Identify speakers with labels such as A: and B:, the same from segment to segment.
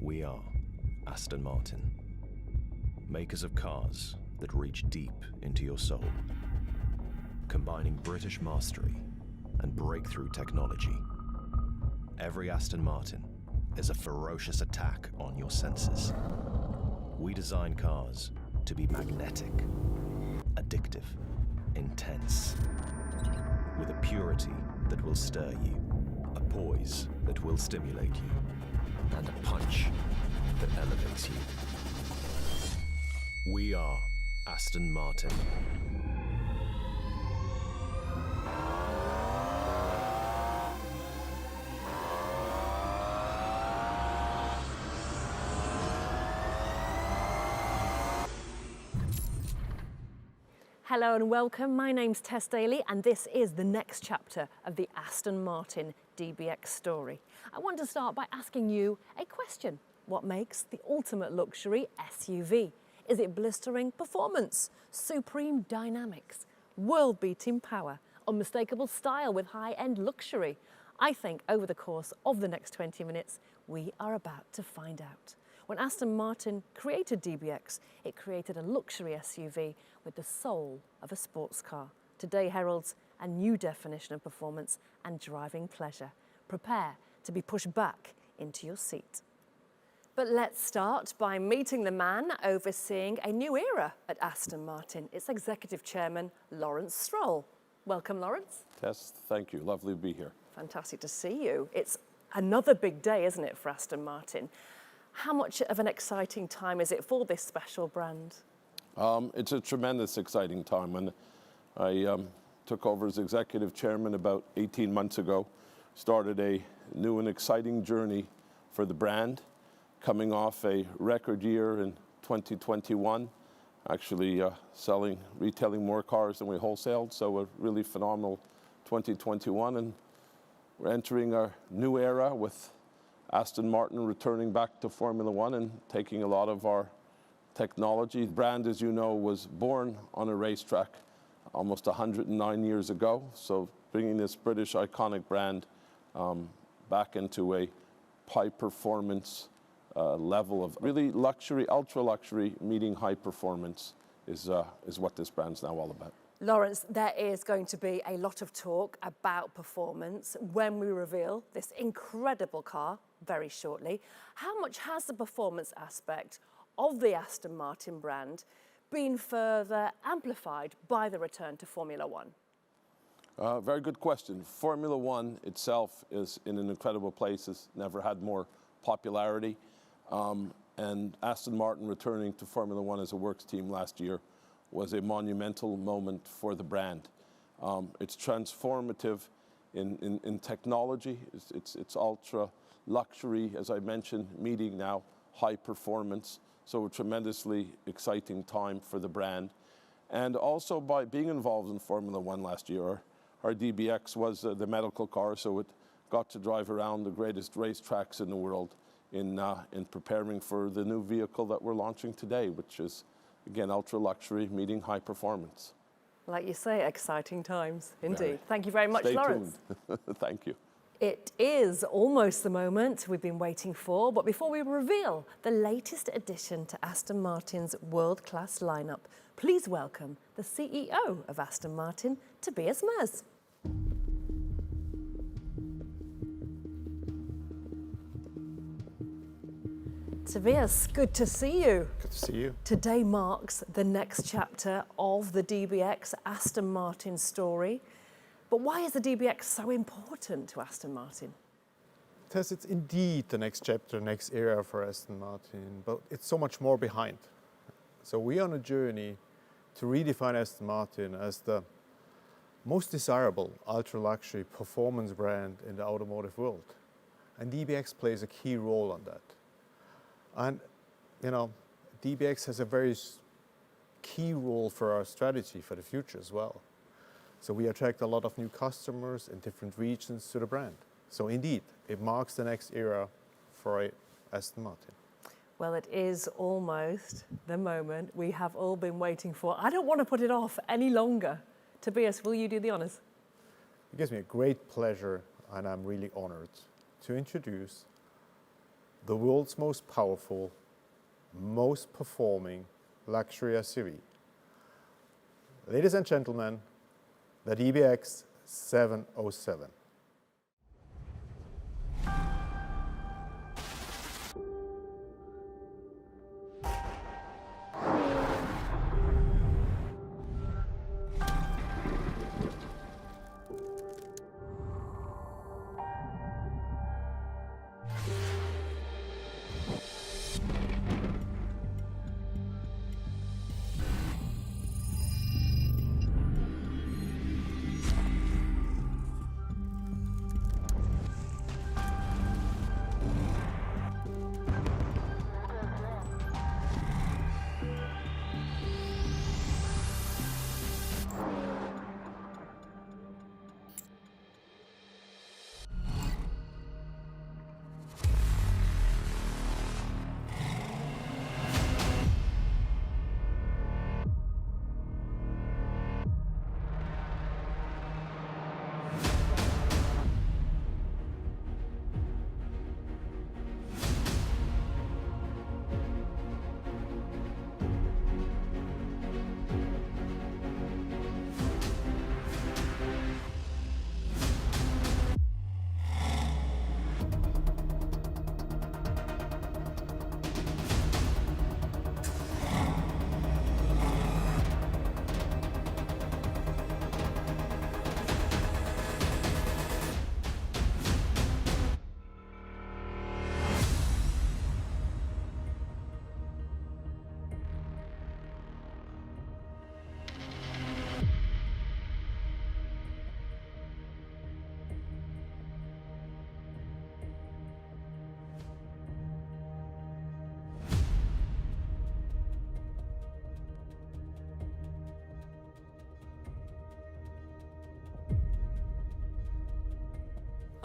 A: We are Aston Martin, makers of cars that reach deep into your soul, combining British mastery and breakthrough technology. Every Aston Martin is a ferocious attack on your senses. We design cars to be magnetic, addictive, intense, with a purity that will stir you, a poise that will stimulate you, and a punch that elevates you. We are Aston Martin.
B: Hello and welcome. My name's Tess Daly and this is the next chapter of the Aston Martin DBX story. I want to start by asking you a question. What makes the ultimate luxury SUV? Is it blistering performance, supreme dynamics, world-beating power, unmistakable style with high-end luxury? I think over the course of the next 20 minutes, we are about to find out. When Aston Martin created DBX, it created a luxury SUV with the soul of a sports car. Today heralds a new definition of performance and driving pleasure. Prepare to be pushed back into your seat. But let's start by meeting the man overseeing a new era at Aston Martin. It's Executive Chairman Lawrence Stroll. Welcome, Lawrence.
C: Tess, thank you. Lovely to be here.
B: Fantastic to see you. It's another big day, isn't it, for Aston Martin? How much of an exciting time is it for this special brand?
C: It's a tremendous exciting time. And I took over as executive chairman about 18 months ago, started a new and exciting journey for the brand, coming off a record year in 2021, actually retailing more cars than we wholesaled, so a really phenomenal 2021. And we're entering our new era with Aston Martin returning back to Formula One and taking a lot of our technology. The brand, as you know, was born on a racetrack almost 109 years ago. So bringing this British iconic brand back into a high performance level of really luxury, ultra luxury, meeting high performance is what this brand's now all about.
B: Lawrence, there is going to be a lot of talk about performance when we reveal this incredible car very shortly. How much has the performance aspect of the Aston Martin brand been further amplified by the return to Formula One?
C: Very good question. Formula One itself is in an incredible place. It's never had more popularity. And Aston Martin returning to Formula One as a works team last year was a monumental moment for the brand. It's transformative in technology. It's ultra luxury, as I mentioned, meeting now high performance. So a tremendously exciting time for the brand. And also by being involved in Formula One last year, our DBX was the medical car, so it got to drive around the greatest racetracks in the world in preparing for the new vehicle that we're launching today, which is, again, ultra luxury, meeting high performance.
B: Like you say, exciting times, indeed.
C: Very.
B: Thank you very much,
C: Stay
B: Lawrence.
C: tuned. Thank you.
B: It is almost the moment we've been waiting for, but before we reveal the latest addition to Aston Martin's world-class lineup, please welcome the CEO of Aston Martin, Tobias Moers. Tobias, good to see you.
D: Good to see you.
B: Today marks the next chapter of the DBX Aston Martin story. But why is the DBX so important to Aston Martin?
D: Tess, it's indeed the next chapter, next era for Aston Martin, but it's so much more behind. So we're on a journey to redefine Aston Martin as the most desirable ultra-luxury performance brand in the automotive world. And DBX plays a key role on that. And, you know, DBX has a very key role for our strategy for the future as well. So we attract a lot of new customers in different regions to the brand. So indeed, it marks the next era for Aston Martin.
B: Well, it is almost the moment we have all been waiting for. I don't want to put it off any longer. Tobias, will you do the honors?
D: It gives me a great pleasure, and I'm really honored to introduce the world's most powerful, most performing luxury SUV. Ladies and gentlemen, the DBX707.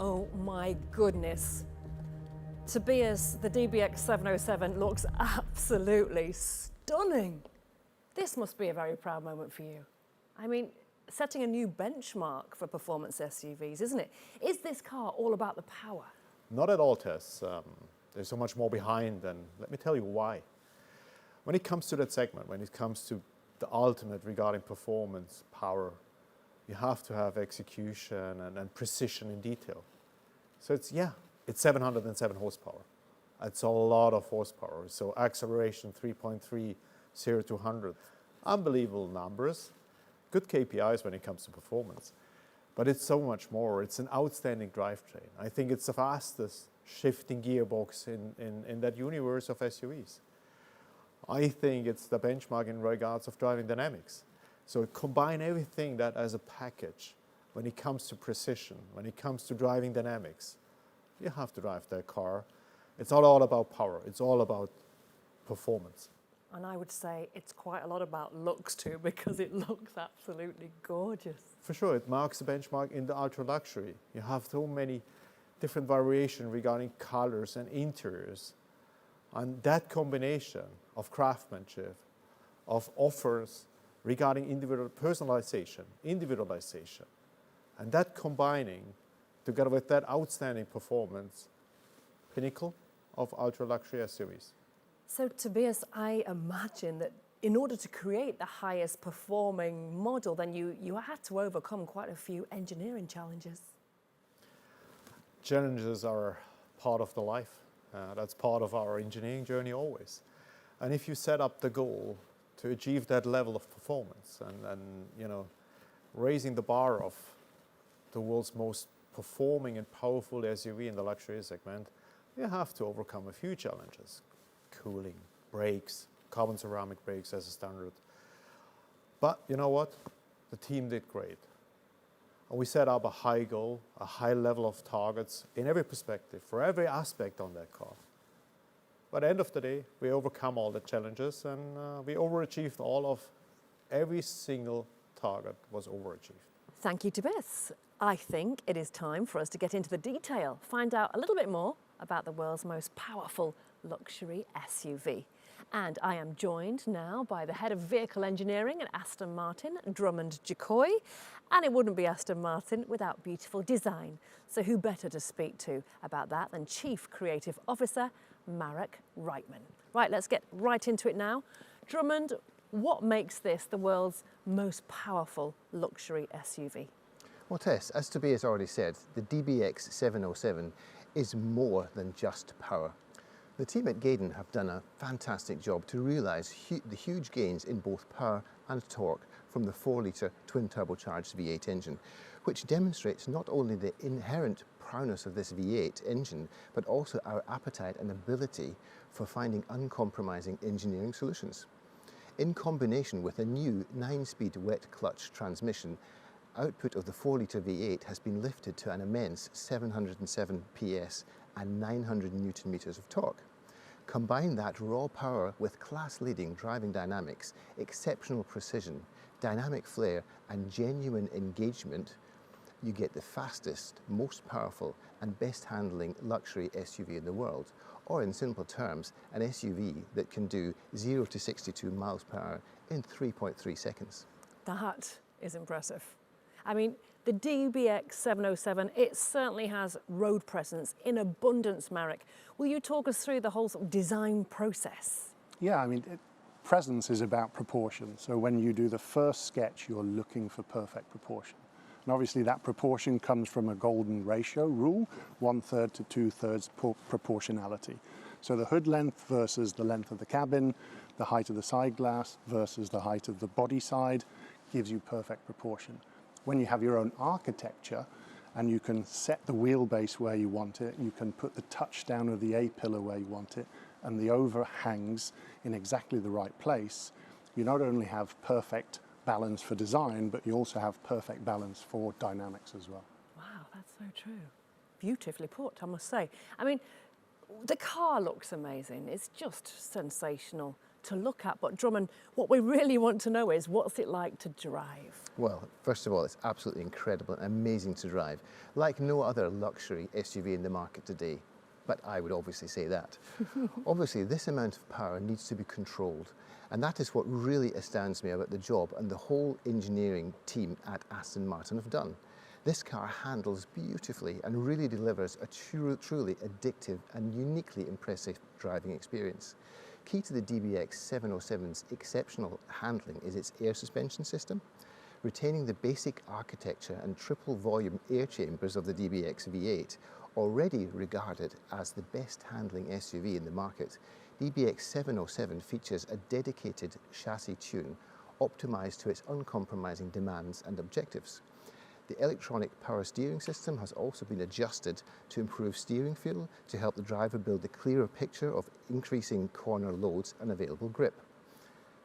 B: Oh my goodness. Tobias, the DBX707 looks absolutely stunning. This must be a very proud moment for you. I mean, setting a new benchmark for performance SUVs, isn't it? Is this car all about the power?
D: Not at all, Tess. There's so much more behind, and let me tell you why. When it comes to that segment, when it comes to the ultimate regarding performance, power, you have to have execution and precision in detail. So it's 707 horsepower. It's a lot of horsepower. So acceleration 3.3, 0 to 100. Unbelievable numbers. Good KPIs when it comes to performance. But it's so much more. It's an outstanding drivetrain. I think it's the fastest shifting gearbox in that universe of SUVs. I think it's the benchmark in regards of driving dynamics. So combine everything that as a package when it comes to precision, when it comes to driving dynamics. You have to drive that car. It's not all about power, it's all about performance.
B: And I would say it's quite a lot about looks too, because it looks absolutely gorgeous.
D: For sure, it marks the benchmark in the ultra luxury. You have so many different variations regarding colors and interiors. And that combination of craftsmanship, of offers regarding individual personalization, individualization, and that combining together with that outstanding performance, pinnacle of ultra-luxury SUVs.
B: So Tobias, I imagine that in order to create the highest performing model, then you had to overcome quite a few engineering challenges.
D: Challenges are part of the life. That's part of our engineering journey always. And if you set up the goal to achieve that level of performance and raising the bar of the world's most performing and powerful SUV in the luxury segment, you have to overcome a few challenges. Cooling, brakes, carbon ceramic brakes as a standard. But you know what? The team did great. And we set up a high goal, a high level of targets in every perspective, for every aspect on that car. But at the end of the day, we overcome all the challenges and we overachieved every single target was overachieved.
B: Thank you, Tobias. I think it is time for us to get into the detail, find out a little bit more about the world's most powerful luxury SUV. And I am joined now by the head of vehicle engineering at Aston Martin, Drummond Jacoy. And it wouldn't be Aston Martin without beautiful design. So who better to speak to about that than Chief Creative Officer Marek Reitman. Right, let's get right into it now. Drummond, what makes this the world's most powerful luxury SUV?
E: Well, Tess, as Tobias already said, the DBX707 is more than just power. The team at Cayenne have done a fantastic job to realise the huge gains in both power and torque from the 4-litre twin turbocharged V8 engine, which demonstrates not only the inherent prowess of this V8 engine, but also our appetite and ability for finding uncompromising engineering solutions. In combination with a new 9-speed wet clutch transmission, output of the 4-litre V8 has been lifted to an immense 707 PS and 900 Newton meters of torque. Combine that raw power with class-leading driving dynamics, exceptional precision, dynamic flair and genuine engagement, you get the fastest, most powerful and best handling luxury SUV in the world, or in simple terms, an SUV that can do 0 to 62 miles per hour in 3.3 seconds.
B: That is impressive. I mean, the DBX707, it certainly has road presence in abundance, Marek. Will you talk us through the whole sort of design process?
F: Yeah, I mean, presence is about proportion. So when you do the first sketch, you're looking for perfect proportion. And obviously that proportion comes from a golden ratio rule, 1/3 to 2/3 proportionality. So the hood length versus the length of the cabin, the height of the side glass versus the height of the body side gives you perfect proportion. When you have your own architecture and you can set the wheelbase where you want it, you can put the touchdown of the A-pillar where you want it, and the overhangs in exactly the right place, you not only have perfect balance for design, but you also have perfect balance for dynamics as well.
B: Wow, that's so true. Beautifully put, I must say. I mean, the car looks amazing. It's just sensational to look at. But Drummond, what we really want to know is, what's it like to drive?
E: Well, first of all, it's absolutely incredible and amazing to drive, like no other luxury SUV in the market today. But I would obviously say that. Obviously, this amount of power needs to be controlled. And that is what really astounds me about the job and the whole engineering team at Aston Martin have done. This car handles beautifully and really delivers a truly addictive and uniquely impressive driving experience. Key to the DBX707's exceptional handling is its air suspension system. Retaining the basic architecture and triple volume air chambers of the DBX V8, already regarded as the best handling SUV in the market, DBX707 features a dedicated chassis tune optimized to its uncompromising demands and objectives. The electronic power steering system has also been adjusted to improve steering feel to help the driver build a clearer picture of increasing corner loads and available grip.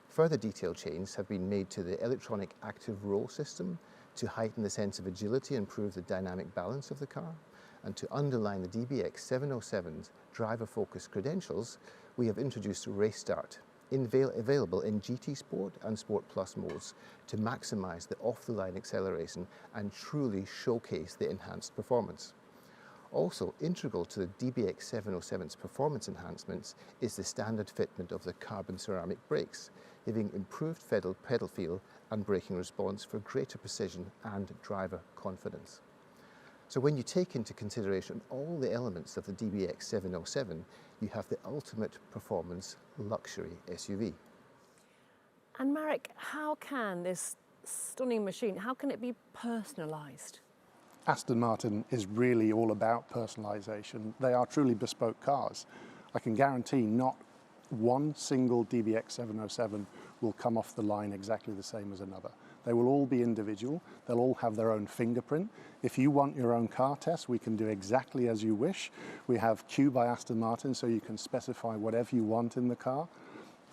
E: Further detail changes have been made to the electronic active roll system to heighten the sense of agility and improve the dynamic balance of the car. And to underline the DBX707's driver-focused credentials, we have introduced Race Start, available in GT Sport and Sport Plus modes to maximize the off-the-line acceleration and truly showcase the enhanced performance. Also integral to the DBX707's performance enhancements is the standard fitment of the carbon ceramic brakes, giving improved pedal feel and braking response for greater precision and driver confidence. So when you take into consideration all the elements of the DBX707, you have the ultimate performance luxury SUV.
B: And Marek, how can this stunning machine, how can it be personalised?
F: Aston Martin is really all about personalisation. They are truly bespoke cars. I can guarantee not one single DBX707 will come off the line exactly the same as another. They will all be individual. They'll all have their own fingerprint. If you want your own car test, we can do exactly as you wish. We have Q by Aston Martin, so you can specify whatever you want in the car.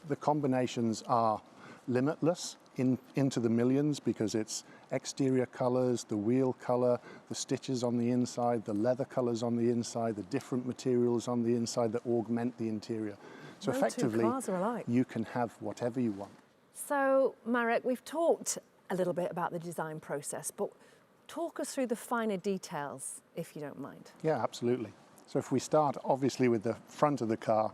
F: The combinations are limitless into the millions because it's exterior colors, the wheel color, the stitches on the inside, the leather colors on the inside, the different materials on the inside that augment the interior. So
B: No
F: effectively,
B: two cars are alike.
F: you can have whatever you want.
B: So, Marek, we've talked a little bit about the design process, but talk us through the finer details, if you don't mind.
F: Yeah, absolutely. So if we start obviously with the front of the car,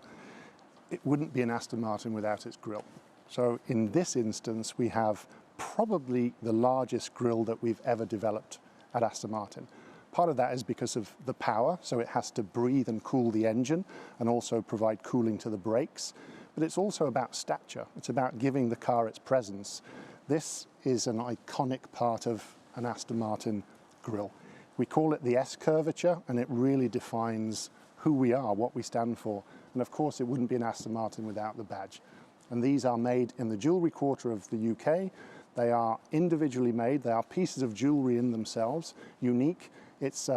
F: it wouldn't be an Aston Martin without its grille. So in this instance, we have probably the largest grille that we've ever developed at Aston Martin. Part of that is because of the power, so it has to breathe and cool the engine and also provide cooling to the brakes. But it's also about stature. It's about giving the car its presence. This is an iconic part of an Aston Martin grille. We call it the S curvature, and it really defines who we are, what we stand for. And of course, it wouldn't be an Aston Martin without the badge. And these are made in the jewellery quarter of the UK. They are individually made. They are pieces of jewellery in themselves, unique. It's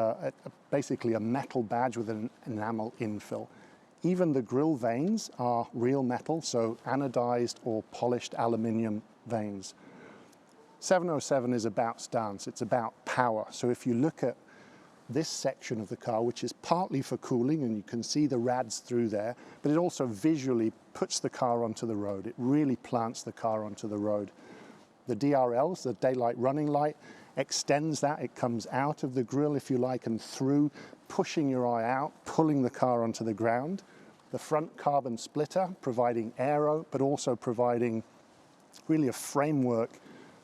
F: basically a metal badge with an enamel infill. Even the grille vanes are real metal, so anodized or polished aluminium vanes. 707 is about stance, it's about power. So if you look at this section of the car, which is partly for cooling, and you can see the rads through there, but it also visually puts the car onto the road. It really plants the car onto the road. The DRLs, the daylight running light, extends that. It comes out of the grille, if you like, and through, pushing your eye out, pulling the car onto the ground. The front carbon splitter, providing aero, but also providing really a framework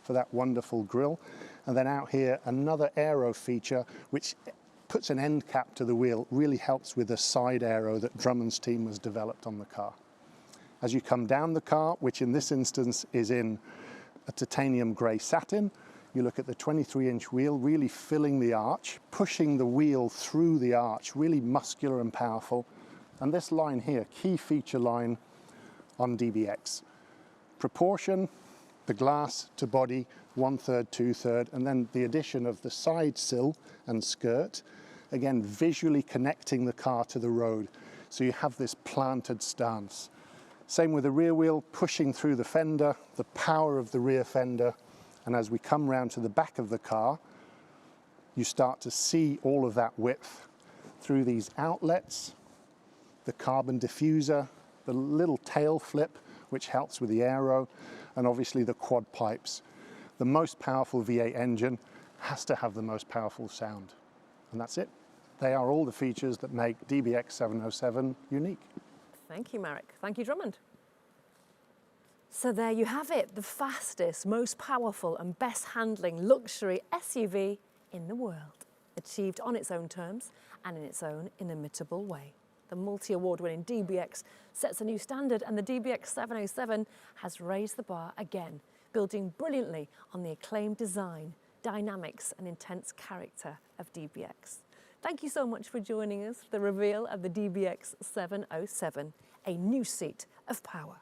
F: for that wonderful grille. And then out here, another aero feature, which puts an end cap to the wheel, really helps with the side aero that Drummond's team has developed on the car. As you come down the car, which in this instance is in a titanium grey satin, you look at the 23-inch wheel, really filling the arch, pushing the wheel through the arch, really muscular and powerful. And this line here, key feature line on DBX. Proportion, the glass to body, 1/3, 2/3, and then the addition of the side sill and skirt, again, visually connecting the car to the road. So you have this planted stance. Same with the rear wheel, pushing through the fender, the power of the rear fender. And as we come round to the back of the car, you start to see all of that width through these outlets, the carbon diffuser, the little tail flip, which helps with the aero, and obviously the quad pipes. The most powerful V8 engine has to have the most powerful sound. And that's it. They are all the features that make DBX707 unique.
B: Thank you, Marek. Thank you, Drummond. So there you have it, the fastest, most powerful and best handling luxury SUV in the world, achieved on its own terms and in its own inimitable way. The multi-award-winning DBX sets a new standard, and the DBX707 has raised the bar again, building brilliantly on the acclaimed design, dynamics and intense character of DBX. Thank you so much for joining us for the reveal of the DBX707, a new seat of power.